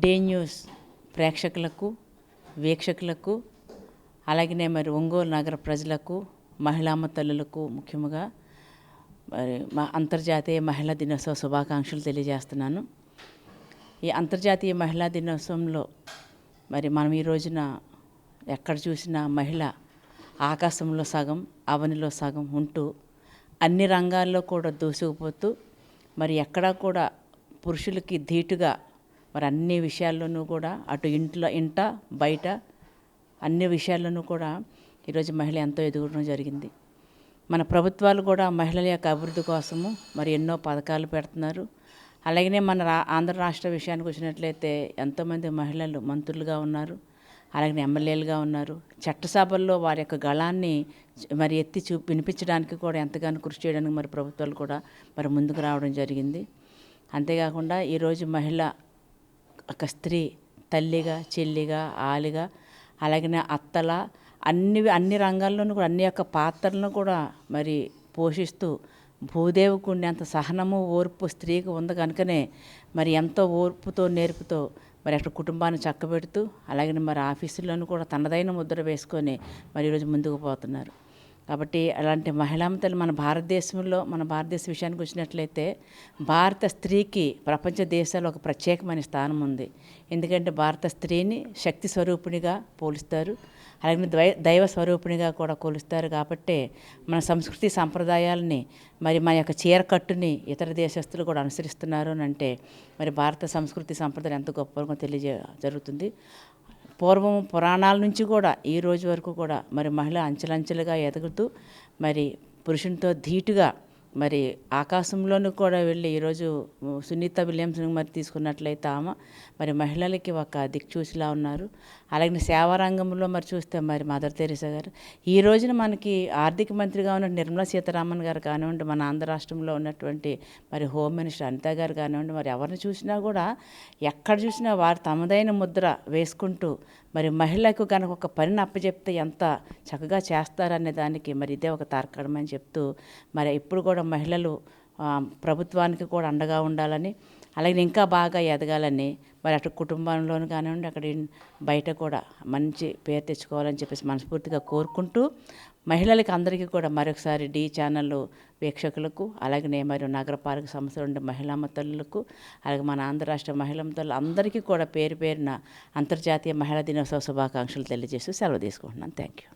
Day news ప్రేక్షకులకు వీక్షకులకు అలాగనే మరి ఒంగోలు నగర ప్రజలకు మహిళామ్మ తల్లులకు ముఖ్యంగా మరి అంతర్జాతీయ మహిళా దినోత్సవ శుభాకాంక్షలు తెలియజేస్తున్నాను. ఈ అంతర్జాతీయ మహిళా దినోత్సవంలో మరి మనం ఈ రోజున ఎక్కడ చూసినా మహిళ ఆకాశంలో సగం అవనిలో సగం ఉంటూ అన్ని రంగాల్లో కూడా దూసుకుపోతూ మరి ఎక్కడా కూడా పురుషులకి ధీటుగా మరి అన్ని విషయాల్లోనూ కూడా అటు ఇంట బయట అన్ని విషయాల్లోనూ కూడా ఈరోజు మహిళ ఎంతో ఎదగడం జరిగింది. మన ప్రభుత్వాలు కూడా మహిళల యొక్క అభివృద్ధి కోసము మరి ఎన్నో పథకాలు పెడుతున్నారు. అలాగనే మన ఆంధ్ర రాష్ట్ర విషయానికి వచ్చినట్లయితే ఎంతోమంది మహిళలు మంత్రులుగా ఉన్నారు, అలాగే ఎమ్మెల్యేలుగా ఉన్నారు. చట్టసభల్లో వారి యొక్క గళాన్ని మరి ఎత్తి వినిపించడానికి కూడా ఎంతగానో కృషి చేయడానికి మరి ప్రభుత్వాలు కూడా మరి ముందుకు రావడం జరిగింది. అంతేకాకుండా ఈరోజు మహిళ ఒక స్త్రీ తల్లిగా, చెల్లిగా, ఆలిగా, అలాగనే అత్తల అన్ని రంగాల్లోనూ కూడా అన్ని యొక్క పాత్రలను కూడా మరి పోషిస్తూ భూదేవికి ఉండేంత సహనము ఓర్పు స్త్రీకి ఉంది కనుకనే మరి ఎంతో ఓర్పుతో నేర్పుతో మరి అక్కడ కుటుంబాన్ని చక్కబెడుతూ అలాగే మరి ఆఫీసుల్లోనూ కూడా తనదైన ముద్ర వేసుకొని మరి ఈరోజు ముందుకు పోతున్నారు. కాబట్టి అలాంటి మహిళామతలు మన భారతదేశ విషయానికి వచ్చినట్లయితే భారత స్త్రీకి ప్రపంచ దేశాల్లో ఒక ప్రత్యేకమైన స్థానం ఉంది. ఎందుకంటే భారత స్త్రీని శక్తి స్వరూపిణిగా పోలుస్తారు, అలాగే దైవ స్వరూపిణిగా కూడా కొలుస్తారు. కాబట్టి మన సంస్కృతి సంప్రదాయాలని మరి మన యొక్క చీరకట్టుని ఇతర దేశస్తులు కూడా అనుసరిస్తున్నారు అని అంటే మరి భారత సంస్కృతి సంప్రదాయం ఎంత గొప్పగా జరుగుతుంది. పూర్వం పురాణాల నుంచి కూడా ఈ రోజు వరకు కూడా మరి మహిళ అంచెలంచెలుగా ఎదుగుతూ మరి పురుషునితో ధీటుగా మరి ఆకాశంలోనూ కూడా వెళ్ళి ఈరోజు సునీత విలియమ్స్ మరి తీసుకున్నట్లయితే ఆమె మరి మహిళలకి ఒక దిక్చూసిలా ఉన్నారు. అలాగే సేవా రంగంలో మరి చూస్తే మరి మదర్ తెరీసా గారు, ఈ రోజున మనకి ఆర్థిక మంత్రిగా ఉన్న నిర్మలా సీతారామన్ గారు కానివ్వండి, మన ఆంధ్ర రాష్ట్రంలో ఉన్నటువంటి మరి హోమ్ మినిస్టర్ అనిత గారు కానివ్వండి, మరి ఎవరిని చూసినా కూడా ఎక్కడ చూసినా వారు తమదైన ముద్ర వేసుకుంటూ మరి మహిళకు కనుక ఒక పనిని అప్పచెప్తే ఎంత చక్కగా చేస్తారనే దానికి మరి ఇదే ఒక తార్కాణం అని చెప్తూ మరి ఇప్పుడు కూడా మహిళలు ప్రభుత్వానికి కూడా అండగా ఉండాలని, అలాగే ఇంకా బాగా ఎదగాలని మరి అటు కుటుంబంలోనూ కానివ్వండి అక్కడ బయట కూడా మంచి పేరు తెచ్చుకోవాలని చెప్పేసి మనస్ఫూర్తిగా కోరుకుంటూ మహిళలకి అందరికీ కూడా మరొకసారి డి ఛానల్ వీక్షకులకు అలాగే మరియు నగరపాలక సంస్థ ఉండే మహిళామ్మ తల్లులకు అలాగే మన ఆంధ్ర రాష్ట్ర మహిళామ్మ తల్లు అందరికీ కూడా పేరున అంతర్జాతీయ మహిళా దినోత్సవ శుభాకాంక్షలు తెలియజేస్తూ సెలవు తీసుకుంటున్నాను. Thank you.